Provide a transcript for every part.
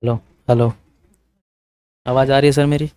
Hello. Hello. आवाज़ आ रही है सर मेरी?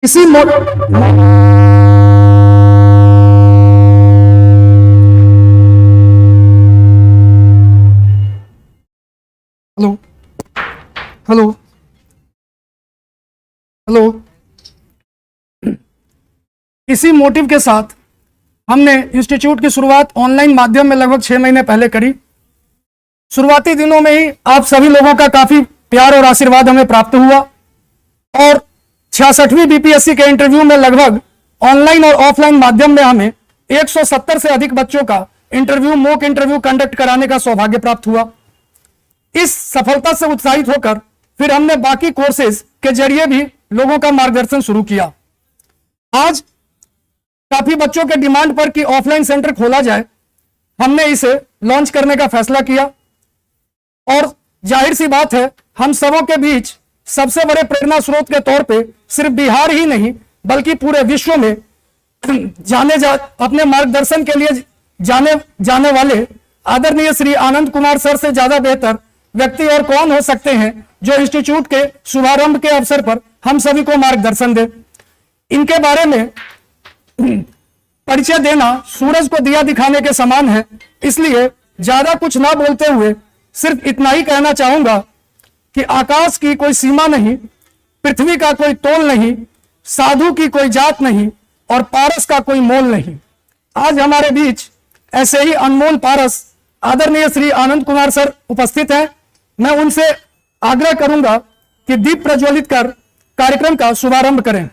इसी हेलो हेलो हेलो इसी मोटिव के साथ हमने इंस्टीट्यूट की शुरुआत ऑनलाइन माध्यम में लगभग 6 महीने पहले करी। शुरुआती दिनों में ही आप सभी लोगों का काफी प्यार और आशीर्वाद हमें प्राप्त हुआ और 66वीं बीपीएससी के इंटरव्यू में लगभग ऑनलाइन और ऑफलाइन माध्यम में हमें 170 से अधिक बच्चों का मॉक इंटरव्यू कंडक्ट कराने का सौभाग्य प्राप्त हुआ। इस सफलता से उत्साहित होकर फिर हमने बाकी कोर्सेज के जरिए भी लोगों का मार्गदर्शन शुरू किया। आज काफी बच्चों के डिमांड पर कि ऑफलाइन सेंटर खोला जाए, हमने इसे लॉन्च करने का फैसला किया और जाहिर सी बात है हम सबों के बीच सबसे बड़े प्रेरणा स्रोत के तौर पे सिर्फ बिहार ही नहीं बल्कि पूरे विश्व में अपने मार्गदर्शन के लिए जाने वाले आदरणीय श्री आनंद कुमार सर से ज्यादा बेहतर व्यक्ति और कौन हो सकते हैं जो इंस्टीट्यूट के शुभारंभ के अवसर पर हम सभी को मार्गदर्शन दे। इनके बारे में परिचय देना सूरज को दिया दिखाने के समान है, इसलिए ज्यादा कुछ ना बोलते हुए सिर्फ इतना ही कहना चाहूंगा कि आकाश की कोई सीमा नहीं, पृथ्वी का कोई तोल नहीं, साधु की कोई जात नहीं और पारस का कोई मोल नहीं। आज हमारे बीच ऐसे ही अनमोल पारस आदरणीय श्री आनंद कुमार सर उपस्थित हैं। मैं उनसे आग्रह करूंगा कि दीप प्रज्वलित कर कार्यक्रम का शुभारंभ करें।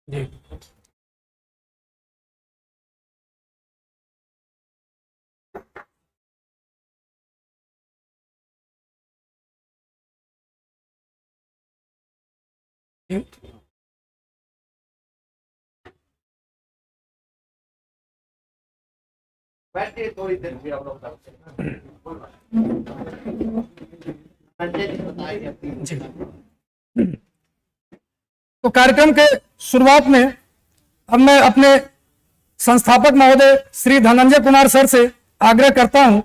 जी बैठिए थोड़ी देर फिर हम लोग जी। तो कार्यक्रम के शुरुआत में अब मैं अपने संस्थापक महोदय श्री धनंजय कुमार सर से आग्रह करता हूं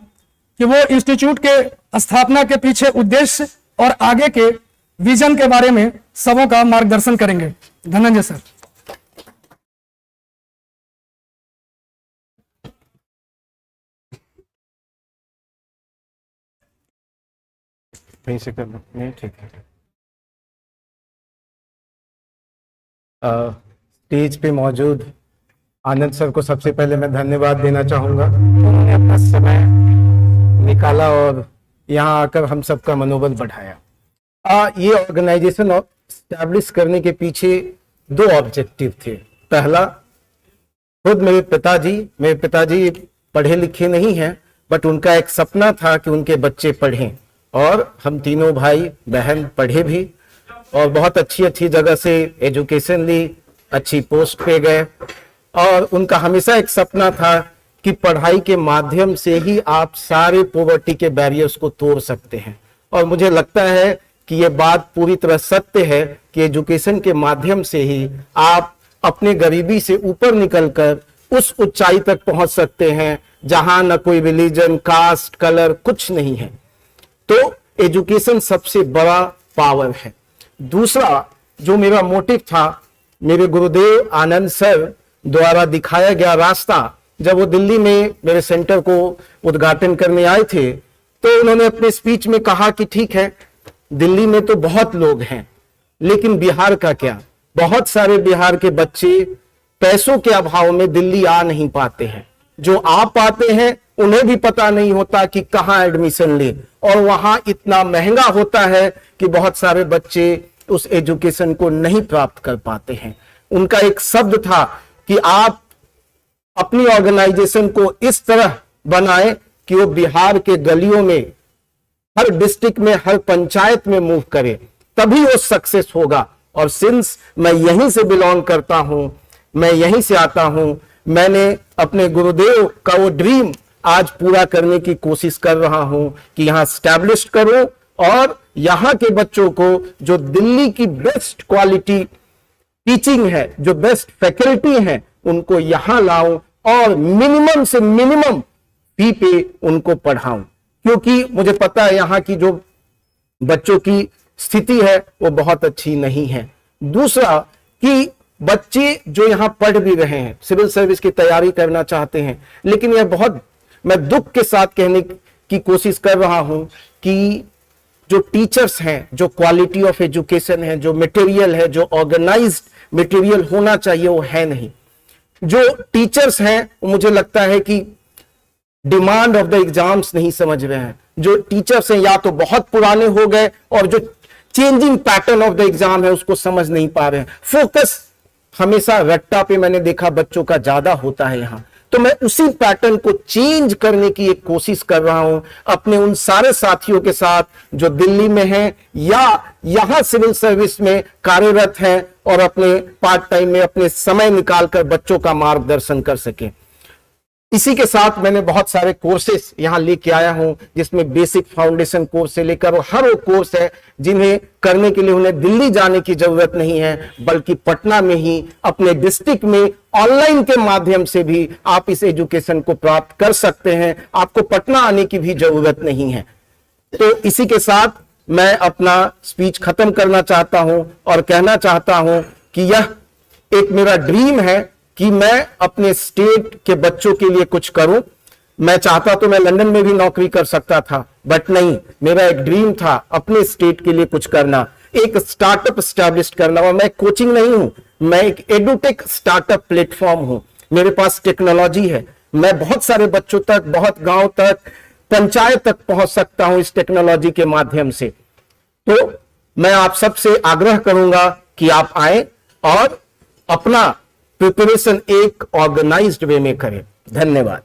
कि वो इंस्टीट्यूट के स्थापना के पीछे उद्देश्य और आगे के विजन के बारे में सबों का मार्गदर्शन करेंगे। धनंजय सर। कहीं से कर लो, नहीं ठीक है। स्टेज पे मौजूद आनंद सर को सबसे पहले मैं धन्यवाद देना चाहूँगा। उन्होंने अपना समय निकाला और यहाँ आकर हम सबका मनोबल बढ़ाया। ये ऑर्गेनाइजेशन स्टैब्लिश करने के पीछे दो ऑब्जेक्टिव थे। पहला, खुद मेरे पिताजी पढ़े लिखे नहीं हैं, बट उनका एक सपना था कि उनके बच्चे पढ़ें और हम तीनों भाई बहन पढ़े भी और बहुत अच्छी अच्छी जगह से एजुकेशन ली, अच्छी पोस्ट पे गए। और उनका हमेशा एक सपना था कि पढ़ाई के माध्यम से ही आप सारे पॉवर्टी के बैरियर्स को तोड़ सकते हैं। और मुझे लगता है कि ये बात पूरी तरह सत्य है कि एजुकेशन के माध्यम से ही आप अपने गरीबी से ऊपर निकलकर उस ऊंचाई तक पहुंच सकते हैं जहां न कोई रिलीजन, कास्ट, कलर कुछ नहीं है। तो एजुकेशन सबसे बड़ा पावर है। दूसरा जो मेरा मोटिव था, मेरे गुरुदेव आनंद सर द्वारा दिखाया गया रास्ता, जब वो दिल्ली में मेरे सेंटर को उद्घाटन करने आए थे तो उन्होंने अपने स्पीच में कहा कि ठीक है, दिल्ली में तो बहुत लोग हैं, लेकिन बिहार का क्या? बहुत सारे बिहार के बच्चे पैसों के अभाव में दिल्ली आ नहीं पाते हैं। जो आ पाते हैं उन्हें भी पता नहीं होता कि कहां एडमिशन ले, और वहां इतना महंगा होता है कि बहुत सारे बच्चे उस एजुकेशन को नहीं प्राप्त कर पाते हैं। उनका एक शब्द था कि आप अपनी ऑर्गेनाइजेशन को इस तरह बनाएं कि वो बिहार के गलियों में, हर डिस्ट्रिक्ट में, हर पंचायत में मूव करे, तभी वो सक्सेस होगा। और सिंस मैं यहीं से बिलोंग करता हूं, मैं यहीं से आता हूं, मैंने अपने गुरुदेव का वो ड्रीम आज पूरा करने की कोशिश कर रहा हूं कि यहां स्टैब्लिश करूं और यहां के बच्चों को जो दिल्ली की बेस्ट क्वालिटी टीचिंग है, जो बेस्ट फैकल्टी है, उनको यहां लाऊं और मिनिमम से मिनिमम फी पे उनको पढ़ाऊं। क्योंकि मुझे पता है यहां की जो बच्चों की स्थिति है वो बहुत अच्छी नहीं है। दूसरा कि बच्चे जो यहां पढ़ भी रहे हैं, सिविल सर्विस की तैयारी करना चाहते हैं, लेकिन यह बहुत, मैं दुख के साथ कहने की कोशिश कर रहा हूं कि जो टीचर्स हैं, जो क्वालिटी ऑफ एजुकेशन है, जो मटेरियल है, जो ऑर्गेनाइज्ड मटेरियल होना चाहिए, वो है नहीं। जो टीचर्स हैं मुझे लगता है कि डिमांड ऑफ द एग्जाम्स नहीं समझ रहे हैं। जो टीचर्स हैं या तो बहुत पुराने हो गए और जो changing pattern of the exam है उसको समझ नहीं पा रहे हैं। फोकस हमेशा रट्टा पे मैंने देखा बच्चों का ज्यादा होता है यहां, तो मैं उसी पैटर्न को चेंज करने की एक कोशिश कर रहा हूं अपने उन सारे साथियों के साथ जो दिल्ली में हैं या यहां सिविल सर्विस में कार्यरत हैं और अपने पार्ट टाइम में अपने समय निकालकर बच्चों का मार्गदर्शन कर सके। इसी के साथ मैंने बहुत सारे कोर्सेस यहां लेके आया हूं, जिसमें बेसिक फाउंडेशन कोर्स से लेकर हर वो कोर्स है जिन्हें करने के लिए उन्हें दिल्ली जाने की जरूरत नहीं है, बल्कि पटना में ही अपने डिस्ट्रिक्ट में ऑनलाइन के माध्यम से भी आप इस एजुकेशन को प्राप्त कर सकते हैं। आपको पटना आने की भी जरूरत नहीं है। तो इसी के साथ मैं अपना स्पीच खत्म करना चाहता हूं और कहना चाहता हूं कि यह एक मेरा ड्रीम है कि मैं अपने स्टेट के बच्चों के लिए कुछ करूं। मैं चाहता तो मैं लंदन में भी नौकरी कर सकता था, बट नहीं, मेरा एक ड्रीम था अपने स्टेट के लिए कुछ करना, एक स्टार्टअप स्टैब्लिश करना। और मैं कोचिंग नहीं हूं, मैं एक एडुटेक स्टार्टअप प्लेटफॉर्म हूं। मेरे पास टेक्नोलॉजी है, मैं बहुत सारे बच्चों तक, बहुत गांव तक, पंचायत तक पहुंच सकता हूं इस टेक्नोलॉजी के माध्यम से। तो मैं आप सबसे आग्रह करूंगा कि आप आए और अपना प्रिपरेशन एक ऑर्गेनाइज्ड वे में करें। धन्यवाद।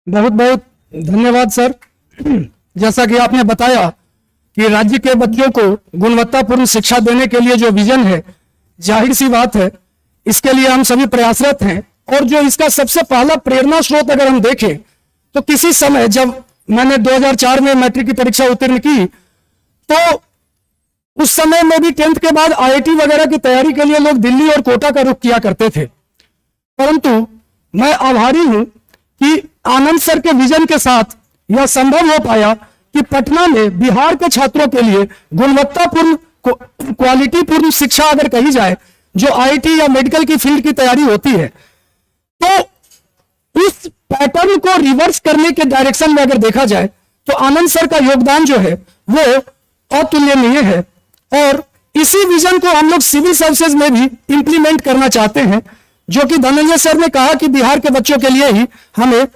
बहुत बहुत धन्यवाद सर। जैसा कि आपने बताया कि राज्य के बच्चों को गुणवत्तापूर्ण शिक्षा देने के लिए जो विजन है, जाहिर सी बात है इसके लिए हम सभी प्रयासरत हैं। और जो इसका सबसे पहला प्रेरणा स्रोत अगर हम देखें तो किसी समय जब मैंने 2004 में मैट्रिक की परीक्षा उत्तीर्ण की तो उस समय में भी 10th के बाद IIT वगैरह की तैयारी के लिए लोग दिल्ली और कोटा का रुख किया करते थे। परंतु मैं आभारी हूं कि आनंद सर के विजन के साथ यह संभव हो पाया कि पटना में बिहार के छात्रों के लिए गुणवत्तापूर्ण क्वालिटीपूर्ण शिक्षा अगर कही जाए, जो IIT या मेडिकल की फील्ड की तैयारी होती है, तो इस पैटर्न को रिवर्स करने के डायरेक्शन में अगर देखा जाए तो आनंद सर का योगदान जो है वो अतुलनीय है। और इसी विजन को हम लोग सिविल सर्विसेज में भी इंप्लीमेंट करना चाहते हैं, जो कि धनंजय सर ने कहा कि बिहार के बच्चों के लिए ही हमें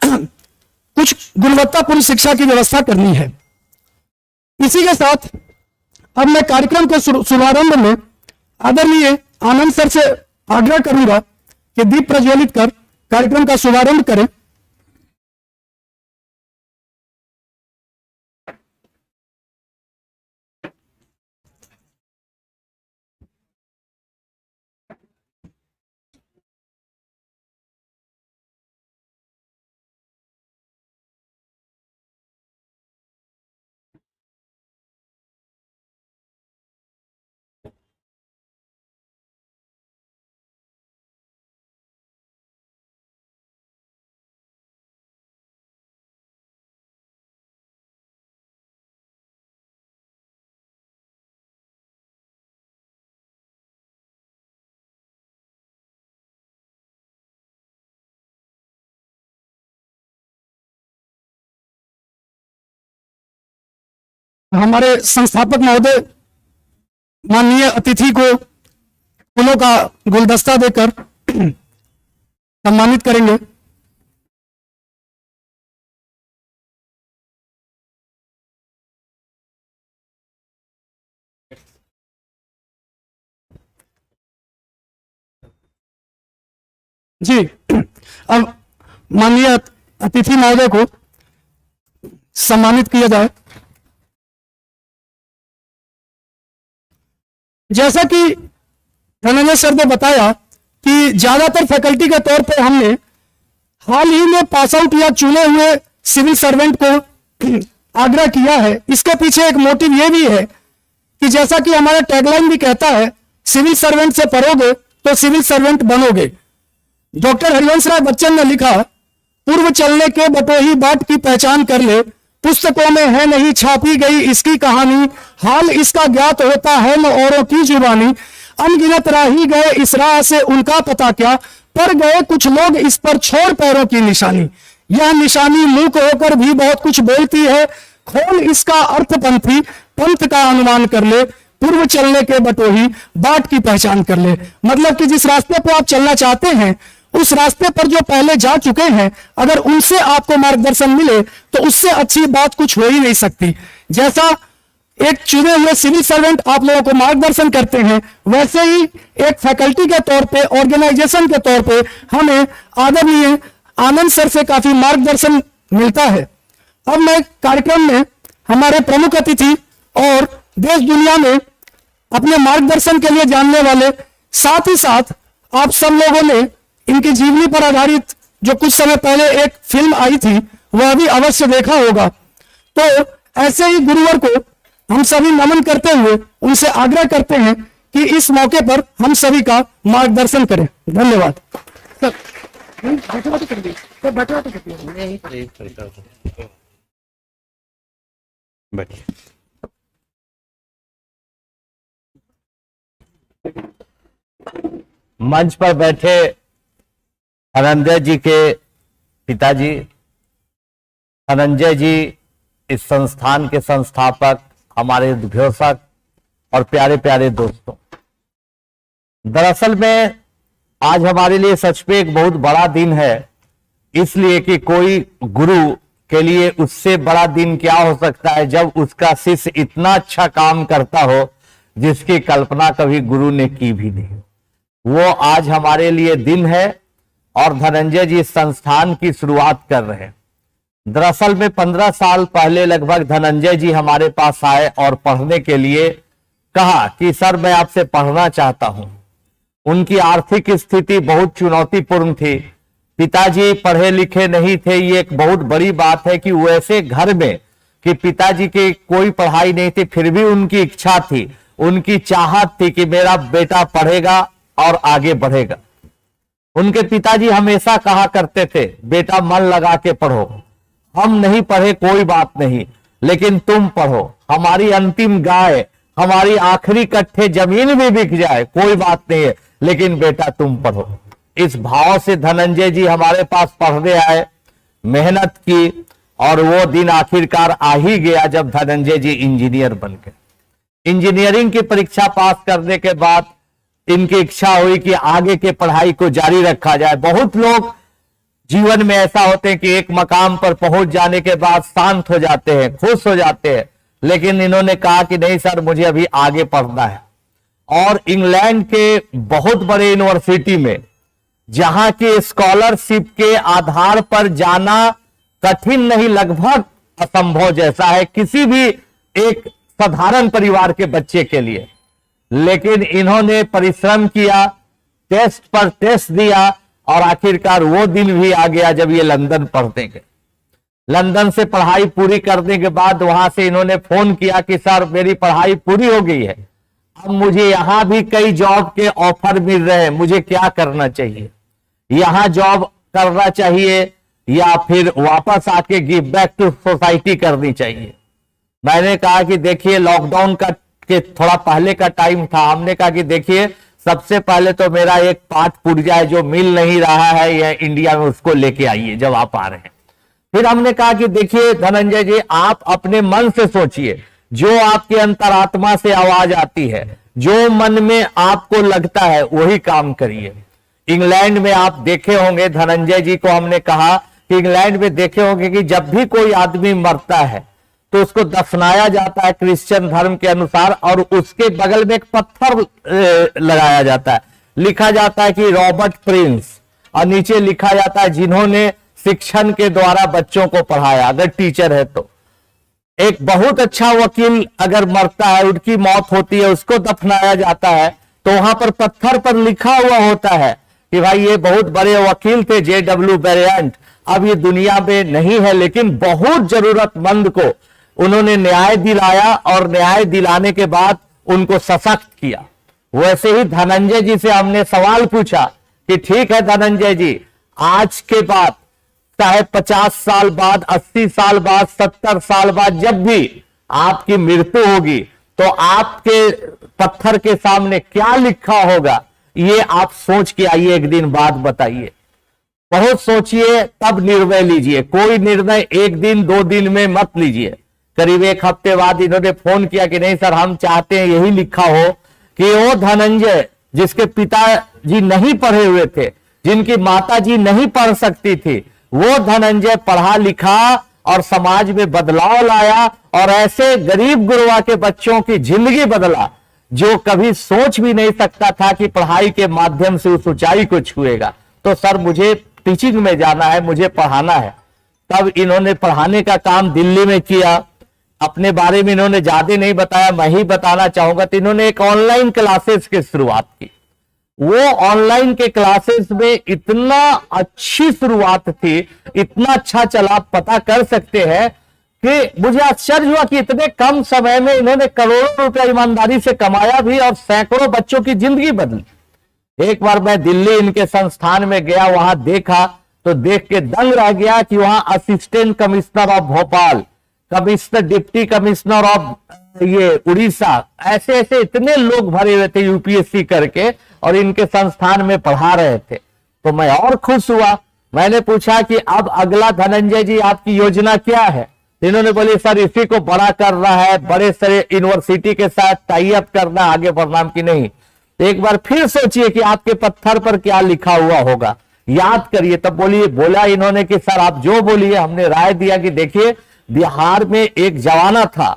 कुछ गुणवत्तापूर्ण शिक्षा की व्यवस्था करनी है। इसी के साथ अब मैं कार्यक्रम के शुभारंभ में आदरणीय आनंद सर से आग्रह करूंगा कि दीप प्रज्वलित कर कार्यक्रम का शुभारंभ करें। हमारे संस्थापक महोदय माननीय अतिथि को फूलों का गुलदस्ता देकर सम्मानित करेंगे। जी, अब माननीय अतिथि महोदय को सम्मानित किया जाए। जैसा कि धनंजय सर ने बताया कि ज्यादातर फैकल्टी के तौर पर हमने हाल ही में पास आउट या चुने हुए सिविल सर्वेंट को आग्रह किया है। इसके पीछे एक मोटिव यह भी है कि जैसा कि हमारा टैगलाइन भी कहता है, सिविल सर्वेंट से पढ़ोगे तो सिविल सर्वेंट बनोगे। डॉक्टर हरिवंश राय बच्चन ने लिखा, पूर्व चलने के बटोही बाट की पहचान कर ले, पुस्तकों में है नहीं छापी गई इसकी कहानी, हाल इसका ज्ञात होता है न औरों की जुबानी, अनगिनत राही गए इस राह से उनका पता क्या, पर गए कुछ लोग इस पर छोड़ पैरों की निशानी, यह निशानी मूक होकर भी बहुत कुछ बोलती है, खोल इसका अर्थ पंथी, पंथ का अनुमान कर ले, पूर्व चलने के बटोही बाट की पहचान कर ले। मतलब कि जिस रास्ते पर आप चलना चाहते हैं, उस रास्ते पर जो पहले जा चुके हैं, अगर उनसे आपको मार्गदर्शन मिले तो उससे अच्छी बात कुछ हो ही नहीं सकती। जैसा एक चुने हुए सिविल सर्वेंट आप लोगों को मार्गदर्शन करते हैं, वैसे ही एक फैकल्टी के तौर पे, ऑर्गेनाइजेशन के तौर पे हमें आदरणीय आनंद सर से काफी मार्गदर्शन मिलता है। अब मैं कार्यक्रम में हमारे प्रमुख अतिथि और देश दुनिया में अपने मार्गदर्शन के लिए जानने वाले, साथ ही साथ आप सब लोगों ने इनकी जीवनी पर आधारित जो कुछ समय पहले एक फिल्म आई थी वह भी अवश्य देखा होगा। तो ऐसे ही गुरुवर को हम सभी नमन करते हुए उनसे आग्रह करते हैं कि इस मौके पर हम सभी का मार्गदर्शन करें। धन्यवाद सर। मंच पर बैठे धनंजय जी के पिताजी, धनंजय जी इस संस्थान के संस्थापक, हमारे उद्घोषक और प्यारे प्यारे दोस्तों, दरअसल में आज हमारे लिए सच में एक बहुत बड़ा दिन है, इसलिए कि कोई गुरु के लिए उससे बड़ा दिन क्या हो सकता है जब उसका शिष्य इतना अच्छा काम करता हो जिसकी कल्पना कभी गुरु ने की भी नहीं। वो आज हमारे लिए दिन है और धनंजय जी इस संस्थान की शुरुआत कर रहे हैं। दरअसल में 15 साल पहले लगभग धनंजय जी हमारे पास आए और पढ़ने के लिए कहा कि सर मैं आपसे पढ़ना चाहता हूं। उनकी आर्थिक स्थिति बहुत चुनौतीपूर्ण थी, पिताजी पढ़े लिखे नहीं थे। ये एक बहुत बड़ी बात है कि वैसे घर में कि पिताजी की कोई पढ़ाई नहीं थी, फिर भी उनकी इच्छा थी, उनकी चाहत थी कि मेरा बेटा पढ़ेगा और आगे बढ़ेगा। उनके पिताजी हमेशा कहा करते थे, बेटा मन लगा के पढ़ो, हम नहीं पढ़े कोई बात नहीं, लेकिन तुम पढ़ो, हमारी अंतिम गाय, हमारी आखिरी कट्ठे जमीन भी बिक जाए कोई बात नहीं है, लेकिन बेटा तुम पढ़ो। इस भाव से धनंजय जी हमारे पास पढ़ने आए, मेहनत की और वो दिन आखिरकार आ ही गया जब धनंजय जी इंजीनियर बन गए। इंजीनियरिंग की परीक्षा पास करने के बाद इनकी इच्छा हुई कि आगे के पढ़ाई को जारी रखा जाए। बहुत लोग जीवन में ऐसा होते हैं कि एक मकाम पर पहुंच जाने के बाद शांत हो जाते हैं, खुश हो जाते हैं, लेकिन इन्होंने कहा कि नहीं सर मुझे अभी आगे पढ़ना है। और इंग्लैंड के बहुत बड़े यूनिवर्सिटी में जहां की स्कॉलरशिप के आधार पर जाना कठिन नहीं, लगभग असंभव जैसा है किसी भी एक साधारण परिवार के बच्चे के लिए, लेकिन इन्होंने परिश्रम किया, टेस्ट पर टेस्ट दिया और आखिरकार वो दिन भी आ गया जब ये लंदन पढ़ने गए। लंदन से पढ़ाई पूरी करने के बाद वहां से इन्होंने फोन किया कि सर मेरी पढ़ाई पूरी हो गई है, अब मुझे यहां भी कई जॉब के ऑफर मिल रहे हैं, मुझे क्या करना चाहिए, यहां जॉब करना चाहिए या फिर वापस आके गिव बैक टू सोसाइटी करनी चाहिए। मैंने कहा कि देखिए लॉकडाउन का के थोड़ा पहले का टाइम था, हमने कहा कि देखिए सबसे पहले तो मेरा एक पाठ पुर्जा है जो मिल नहीं रहा है या इंडिया में, उसको लेके आइए जब आप आ रहे हैं। फिर हमने कहा कि देखिए धनंजय जी आप अपने मन से सोचिए जो आपके अंतरात्मा से आवाज आती है, जो मन में आपको लगता है वही काम करिए। इंग्लैंड में आप देखे होंगे, धनंजय जी को हमने कहा कि इंग्लैंड में देखे होंगे कि जब भी कोई आदमी मरता है तो उसको दफनाया जाता है क्रिश्चियन धर्म के अनुसार, और उसके बगल में एक पत्थर लगाया जाता है, लिखा जाता है कि रॉबर्ट प्रिंस, और नीचे लिखा जाता है जिन्होंने शिक्षण के द्वारा बच्चों को पढ़ाया, अगर टीचर है तो। एक बहुत अच्छा वकील अगर मरता है, उनकी मौत होती है, उसको दफनाया जाता है, तो वहां पर पत्थर पर लिखा हुआ होता है कि भाई ये बहुत बड़े वकील थे, J.W. बेरियंट, अब ये दुनिया में नहीं है, लेकिन बहुत जरूरतमंद को उन्होंने न्याय दिलाया, और न्याय दिलाने के बाद उनको सशक्त किया। वैसे ही धनंजय जी से हमने सवाल पूछा कि ठीक है धनंजय जी, आज के बाद चाहे 50 साल बाद, 80 साल बाद, 70 साल बाद, जब भी आपकी मृत्यु होगी तो आपके पत्थर के सामने क्या लिखा होगा, ये आप सोच के आइए, एक दिन बाद बताइए। बहुत सोचिए तब निर्णय लीजिए, कोई निर्णय एक दिन 2 दिन में मत लीजिए। करीब 1 हफ्ते बाद इन्होंने फोन किया कि नहीं सर, हम चाहते हैं यही लिखा हो कि वो धनंजय जिसके पिताजी नहीं पढ़े हुए थे, जिनकी माताजी नहीं पढ़ सकती थी, वो धनंजय पढ़ा लिखा और समाज में बदलाव लाया, और ऐसे गरीब गुरुआ के बच्चों की जिंदगी बदला जो कभी सोच भी नहीं सकता था कि पढ़ाई के माध्यम से उस ऊंचाई को छुएगा। तो सर मुझे टीचिंग में जाना है, मुझे पढ़ाना है। तब इन्होंने पढ़ाने का काम दिल्ली में किया। अपने बारे में इन्होंने ज्यादा नहीं बताया, मैं ही बताना चाहूंगा। तो इन्होंने एक ऑनलाइन क्लासेस की शुरुआत की। वो ऑनलाइन के क्लासेस में इतना अच्छी शुरुआत थी, इतना अच्छा चला, पता कर सकते हैं कि मुझे आश्चर्य हुआ कि इतने कम समय में इन्होंने करोड़ों रुपया ईमानदारी से कमाया भी और सैकड़ों बच्चों की जिंदगी बदली। एक बार मैं दिल्ली इनके संस्थान में गया, वहां देखा तो देख के दंग रह गया कि वहां assistant commissioner of Bhopal, commissioner, deputy commissioner of ये उड़ीसा, ऐसे ऐसे इतने लोग भरे हुए थे यूपीएससी करके, और इनके संस्थान में पढ़ा रहे थे। तो मैं और खुश हुआ। मैंने पूछा कि अब अगला धनंजय जी आपकी योजना क्या है? इन्होंने बोले सर इसी को बड़ा करना है, बड़े सारे यूनिवर्सिटी के साथ टाई अप करना, आगे बढ़ना की नहीं। एक बार फिर सोचिए कि आपके पत्थर पर क्या लिखा हुआ होगा, याद करिए। तब बोला इन्होंने कि सर आप जो बोलिए। हमने राय दिया कि देखिए, बिहार में एक जमाना था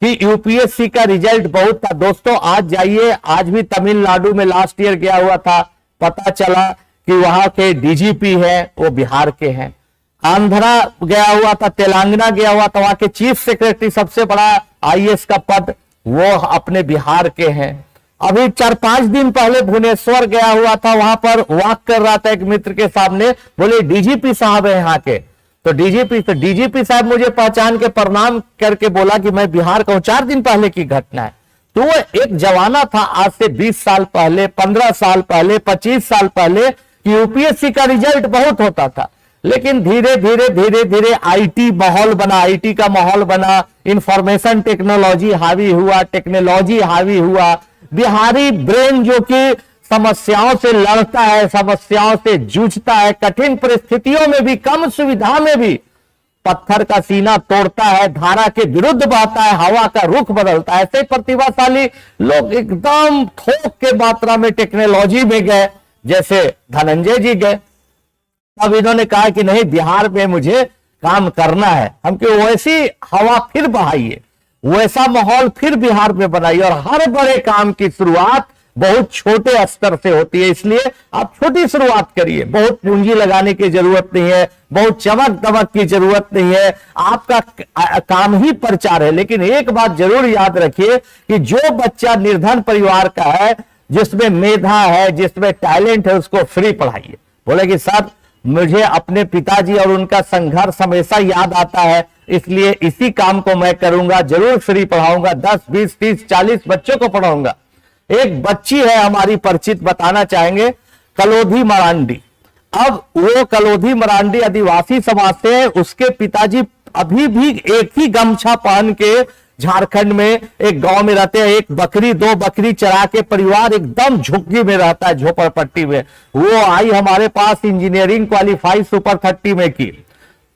कि यूपीएससी का रिजल्ट बहुत था। दोस्तों आज जाइए, आज भी तमिलनाडु में लास्ट ईयर गया हुआ था, पता चला कि वहां के डीजीपी है वो बिहार के हैं। आंध्रा गया हुआ था, तेलंगाना गया हुआ था, वहां के चीफ सेक्रेटरी, सबसे बड़ा आईएएस का पद, वो अपने बिहार के हैं। अभी 4-5 दिन पहले भुवनेश्वर गया हुआ था, वहां पर वॉक कर रहा था एक मित्र के सामने, बोले डीजीपी साहब है यहाँ के। तो डीजीपी साहब मुझे पहचान के प्रणाम करके बोला कि मैं बिहार का हूं। 4 दिन पहले की घटना है। तो वो एक जमाना था, आज से 20 साल पहले, 15 साल पहले, 25 साल पहले, कि यूपीएससी का रिजल्ट बहुत होता था। लेकिन धीरे धीरे आईटी माहौल बना, आईटी का माहौल बना, इंफॉर्मेशन टेक्नोलॉजी हावी हुआ, टेक्नोलॉजी हावी हुआ। बिहारी ब्रेन जो कि समस्याओं से लड़ता है, समस्याओं से जूझता है, कठिन परिस्थितियों में भी, कम सुविधा में भी पत्थर का सीना तोड़ता है, धारा के विरुद्ध बहता है, हवा का रुख बदलता है। ऐसे प्रतिभाशाली लोग एकदम थोक के मात्रा में टेक्नोलॉजी में गए, जैसे धनंजय जी गए। अब इन्होंने कहा कि नहीं, बिहार में मुझे काम करना है, हमको वैसी हवा फिर बहाइए, वैसा माहौल फिर बिहार में बनाइए। और हर बड़े काम की शुरुआत बहुत छोटे स्तर से होती है, इसलिए आप छोटी शुरुआत करिए। बहुत पूंजी लगाने की जरूरत नहीं है, बहुत चमक दमक की जरूरत नहीं है, आपका काम ही प्रचार है। लेकिन एक बात जरूर याद रखिए कि जो बच्चा निर्धन परिवार का है, जिसमें मेधा है, जिसमें टैलेंट है, उसको फ्री पढ़ाइए। बोले कि सर मुझे अपने पिताजी और उनका संघर्ष हमेशा याद आता है, इसलिए इसी काम को मैं करूंगा, जरूर फ्री पढ़ाऊंगा, 10, 20, 30, 40 बच्चों को पढ़ाऊंगा। एक बच्ची है हमारी परिचित, बताना चाहेंगे, कलोधी मरांडी। अब वो कलोधी मरांडी आदिवासी समाज से है। उसके पिताजी अभी भी एक ही गमछा पहन के झारखंड में एक गांव में रहते हैं। एक बकरी, 2 बकरी चरा के परिवार एकदम झुग्गी में रहता है, झोपड़पट्टी में। वो आई हमारे पास, इंजीनियरिंग क्वालिफाई सुपर 30 में की।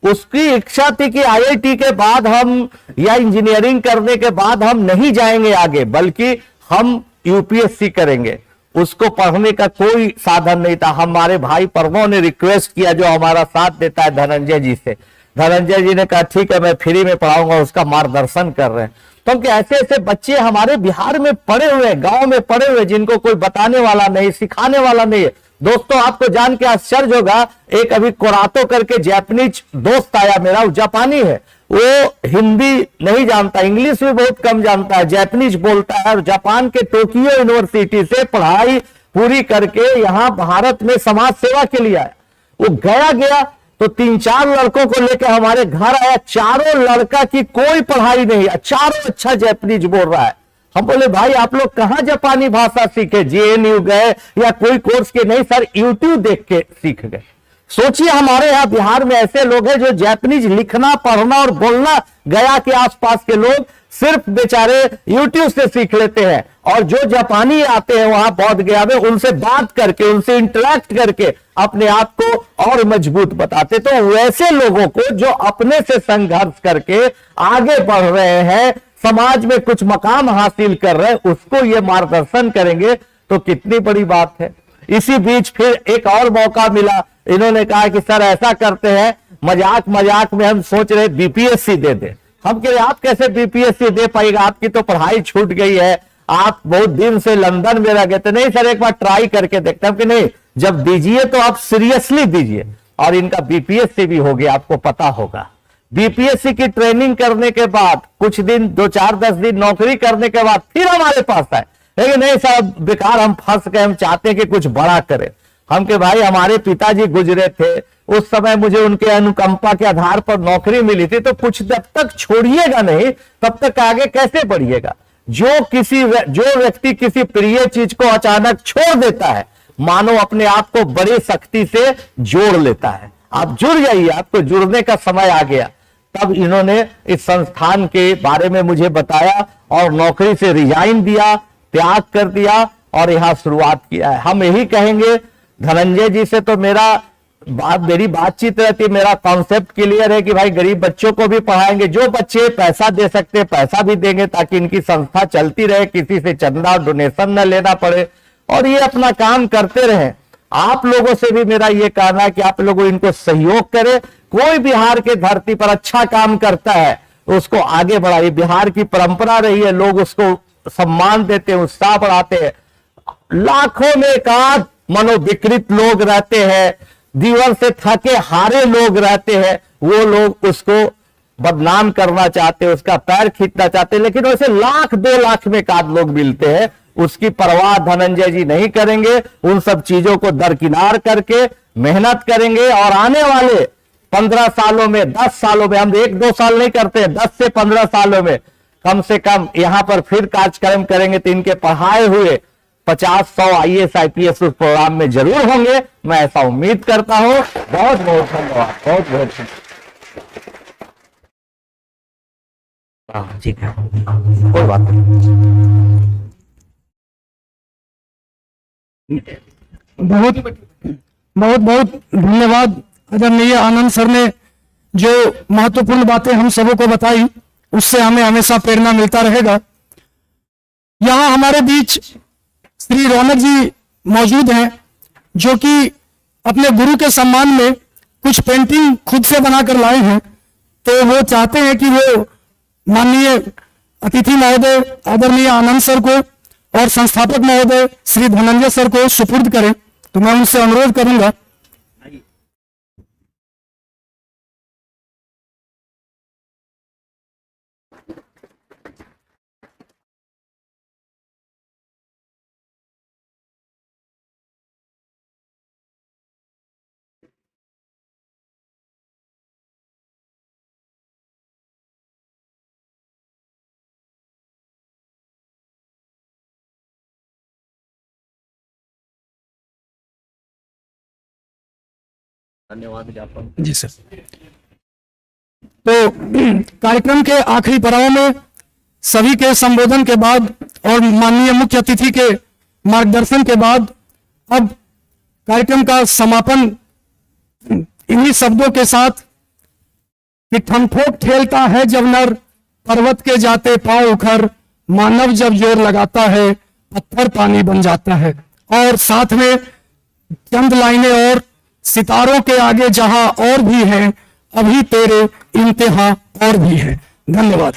उसकी इच्छा थी कि आईआईटी के बाद हम या इंजीनियरिंग करने के बाद हम नहीं जाएंगे आगे, बल्कि हम यूपीएससी करेंगे। उसको पढ़ने का कोई साधन नहीं था। हमारे भाई परमो ने रिक्वेस्ट किया, जो हमारा साथ देता है, धनंजय जी से। धनंजय जी ने कहा ठीक है मैं फ्री में पढ़ाऊंगा, उसका मार्गदर्शन कर रहे हैं। तो हम ऐसे ऐसे बच्चे हमारे बिहार में पड़े हुए, गांव में पड़े हुए, जिनको कोई बताने वाला नहीं, सिखाने वाला नहीं है। दोस्तों आपको जान के आश्चर्य होगा, एक अभी कोरातो करके जापानीज दोस्त आया मेरा, वो जापानी है, वो हिंदी नहीं जानता, इंग्लिश भी बहुत कम जानता है, जापानीज बोलता है, और जापान के टोक्यो यूनिवर्सिटी से पढ़ाई पूरी करके यहाँ भारत में समाज सेवा के लिए आया। वो गया तो 3-4 लड़कों को लेकर हमारे घर आया, चारों लड़का की कोई पढ़ाई नहीं, चारों अच्छा जापानीज बोल रहा है। हम बोले भाई आप लोग कहां जापानी भाषा सीखे, जेएनयू गए या कोई कोर्स के? नहीं सर, यूट्यूब देख के सीख गए। सोचिए हमारे यहाँ बिहार में ऐसे लोग हैं जो जापानीज लिखना, पढ़ना और बोलना गया के आसपास के लोग सिर्फ बेचारे यूट्यूब से सीख लेते हैं, और जो जापानी आते हैं वहां बौद्ध गया में, उनसे बात करके, उनसे इंटरेक्ट करके अपने आप को और मजबूत बताते। तो वैसे लोगों को जो अपने से संघर्ष करके आगे बढ़ रहे हैं, समाज में कुछ मकाम हासिल कर रहे हैं, उसको ये मार्गदर्शन करेंगे तो कितनी बड़ी बात है। इसी बीच फिर एक और मौका मिला, इन्होंने कहा कि सर ऐसा करते हैं, मजाक मजाक में हम सोच रहे बीपीएससी दे दे। हम कह रहे आप कैसे बीपीएससी दे पाएगा, आपकी तो पढ़ाई छूट गई है, आप बहुत दिन से लंदन में रह गए थे। नहीं सर एक बार ट्राई करके देखते हैं कि नहीं, जब दीजिए तो आप सीरियसली दीजिए। और इनका बीपीएससी भी हो गया, आपको पता होगा। बीपीएससी की ट्रेनिंग करने के बाद कुछ दिन, 2-4-10 दिन नौकरी करने के बाद फिर हमारे पास आए, लेकिन नहीं साहब बेकार हम फंस गए, हम चाहते हैं कि कुछ बड़ा करें। हम के भाई हमारे पिताजी गुजरे थे, उस समय मुझे उनके अनुकंपा के आधार पर नौकरी मिली थी, तो कुछ जब तक छोड़िएगा नहीं तब तक आगे कैसे बढ़िएगा। जो व्यक्ति किसी प्रिय चीज को अचानक छोड़ देता है, मानो अपने आप को बड़ी शक्ति से जोड़ लेता है। आप जुड़ जाइए, आपको जुड़ने का समय आ गया। तब इन्होंने इस संस्थान के बारे में मुझे बताया और नौकरी से रिजाइन दिया, त्याग कर दिया और यहां शुरुआत किया है। हम यही कहेंगे, धनंजय जी से तो मेरी बातचीत रहती है, मेरा कॉन्सेप्ट क्लियर है कि भाई गरीब बच्चों को भी पढ़ाएंगे, जो बच्चे पैसा दे सकते पैसा भी देंगे ताकि इनकी संस्था चलती रहे, किसी से चंदा डोनेशन न लेना पड़े और ये अपना काम करते रहें। आप लोगों से भी मेरा ये कहना है कि आप लोगों इनको सहयोग करें। कोई बिहार के धरती पर अच्छा काम करता है उसको आगे बढ़ाइए। बिहार की परंपरा रही है, लोग उसको सम्मान देते हैं, उत्साह बढ़ाते हैं। लाखों में एक आध मनोविकृत लोग रहते हैं, जीवन से थके हारे लोग रहते हैं, वो लोग उसको बदनाम करना चाहते हैं, उसका पैर खींचना चाहते हैं, लेकिन वैसे 1-2 लाख में एक आध लोग मिलते हैं, उसकी परवाह धनंजय जी नहीं करेंगे। उन सब चीजों को दरकिनार करके मेहनत करेंगे और आने वाले 15 सालों में, 10 सालों में, हम 1-2 साल नहीं करते, 10 से 15 सालों में कम से कम यहां पर फिर कार्यक्रम करेंगे तो इनके पढ़ाए हुए 50-100 IAS IPS उस प्रोग्राम में जरूर होंगे, मैं ऐसा उम्मीद करता हूं। बहुत बहुत धन्यवाद, बहुत बहुत ठीक है, कोई बात नहीं। बहुत बहुत बहुत धन्यवाद आदरणीय आनंद सर ने जो महत्वपूर्ण बातें हम सबों को बताई, उससे हमें हमेशा प्रेरणा मिलता रहेगा। यहाँ हमारे बीच श्री रौनक जी मौजूद हैं जो कि अपने गुरु के सम्मान में कुछ पेंटिंग खुद से बनाकर लाए हैं, तो वो चाहते हैं कि वो माननीय अतिथि महोदय आदरणीय आनंद सर को और संस्थापक महोदय श्री धनंजय सर को सुपुर्द करें। तो मैं उनसे अनुरोध करूंगा। धन्यवाद ज्ञापन। जी सर। तो कार्यक्रम के आखिरी पड़ाव में सभी के संबोधन के बाद और माननीय मुख्य अतिथि के मार्गदर्शन के बाद अब कार्यक्रम का समापन इन्हीं शब्दों के साथ कि ठनठोक ठेलता है जब नर, पर्वत के जाते पांव उखर, मानव जब जोर लगाता है पत्थर पानी बन जाता है। और साथ में चंद लाइनें और, सितारों के आगे जहां और भी है, अभी तेरे इम्तिहां और भी है। धन्यवाद।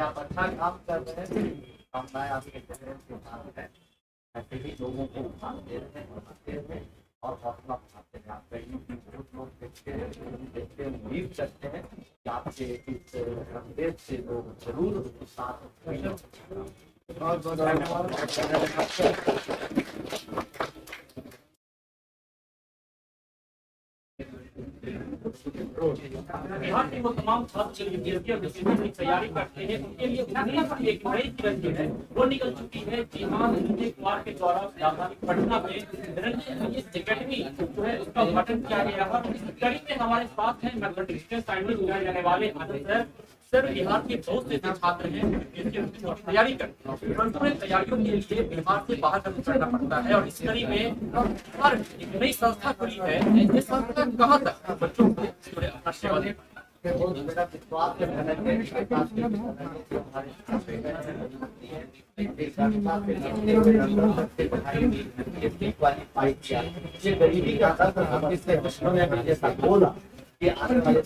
आप अच्छा काम कर रहे हैं, कामनाएं आपके चेहरे से बात है। ऐसे ही लोगों को उठाते रहे, बढ़ाते रहे और हौसला बढ़ाते रहे। आप कहीं भी बहुत लोग देखते हैं, उम्मीद करते हैं कि आपके इस संदेश से लोग जरूर साथ बहुत बहुत धन्यवाद। बिहार के वो तमाम छात्र यूपीएससी और डीसीपी की तैयारी करते हैं, उनके लिए एक नई किरण जो है वो निकल चुकी है। जी हाँ, संजय कुमार के द्वारा राजधानी पटना में निरंजन एकेडमी जो है उसका उद्घाटन किया गया है। इस कड़ी में हमारे साथ हैं मैथमेटिक्स साइंटिस्ट बनाए जाने वाले आनंद सर। बिहार के बहुत से छात्र हैं तैयारी करते हैं, परंतु इन तैयारियों के लिए बिहार से बाहर करना पड़ता है और इस कड़ी में बिहार एक नई संस्था खुली है। ये संस्था कहाँ तक बच्चों को अपना सेवा दे गरीबी का जैसा बोला कि आने वाले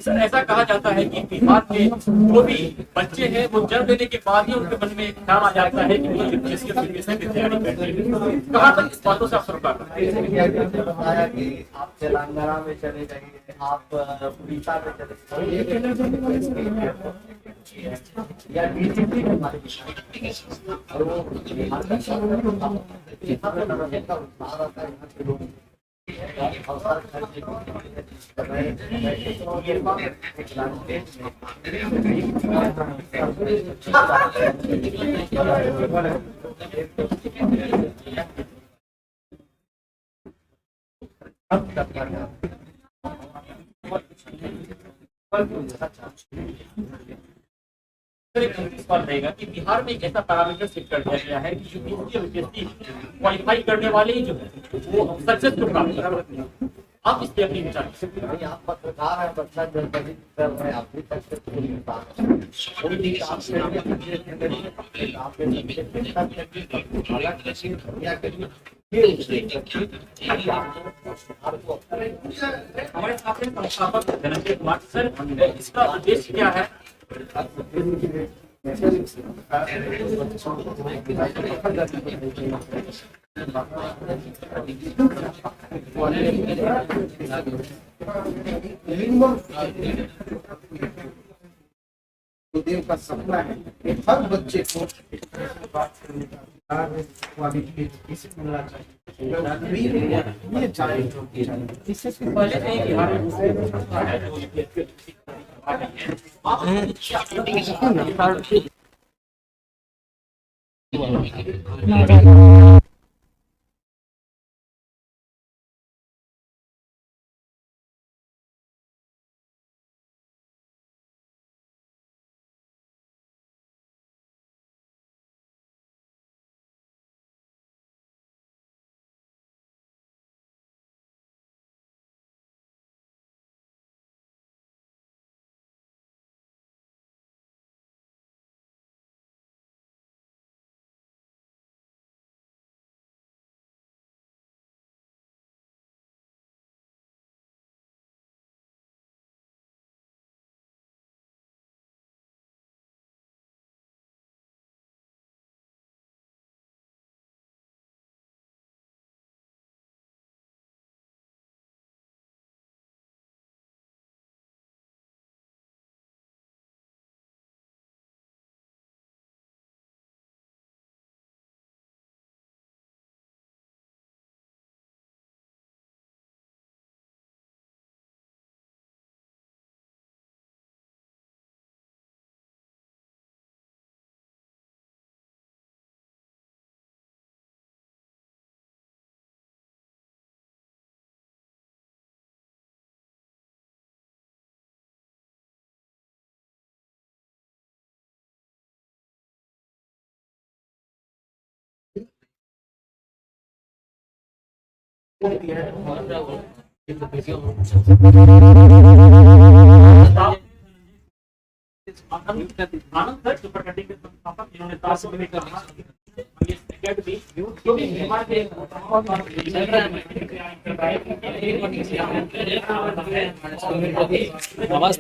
सर, ऐसा कहा जाता है कि बिहार के जो भी बच्चे हैं वो जन्म लेने के बाद ही उनके मन में एक ख्याल आ जाता है कि वो यूपीएससी की तैयारी करते हैं। कहाँ तक इस बातों से आप सरकार बताया कि आप तेलंगाना में चले जाइए, आप उड़ीसा में चले जाइए या डीजीपी में और वो सवाल रहेगा कि बिहार में एक ऐसा पैरामीटर सेट कर दिया गया है कि यूपीएससी और यूपीएससी क्वालिफाई करने वाले ही जो है वो सक्सेस को प्राप्त करते हैं। आप इस पे अपनी विचार आप पत्रकार है, बच्चा जर्नलिस्ट कर रहे हैं, आप भी सक्सेसफुल हमारे साथ हैं संस्थापक धनंजय कुमार सर। इसका उद्देश्य क्या है? देव का सपना है कि हर बच्चे को ये चाहिए। पहले से ही बिहार में आनंद सर सुपर कटिंग के संस्थापक, इन्होंने जो भी बिहार के आवाज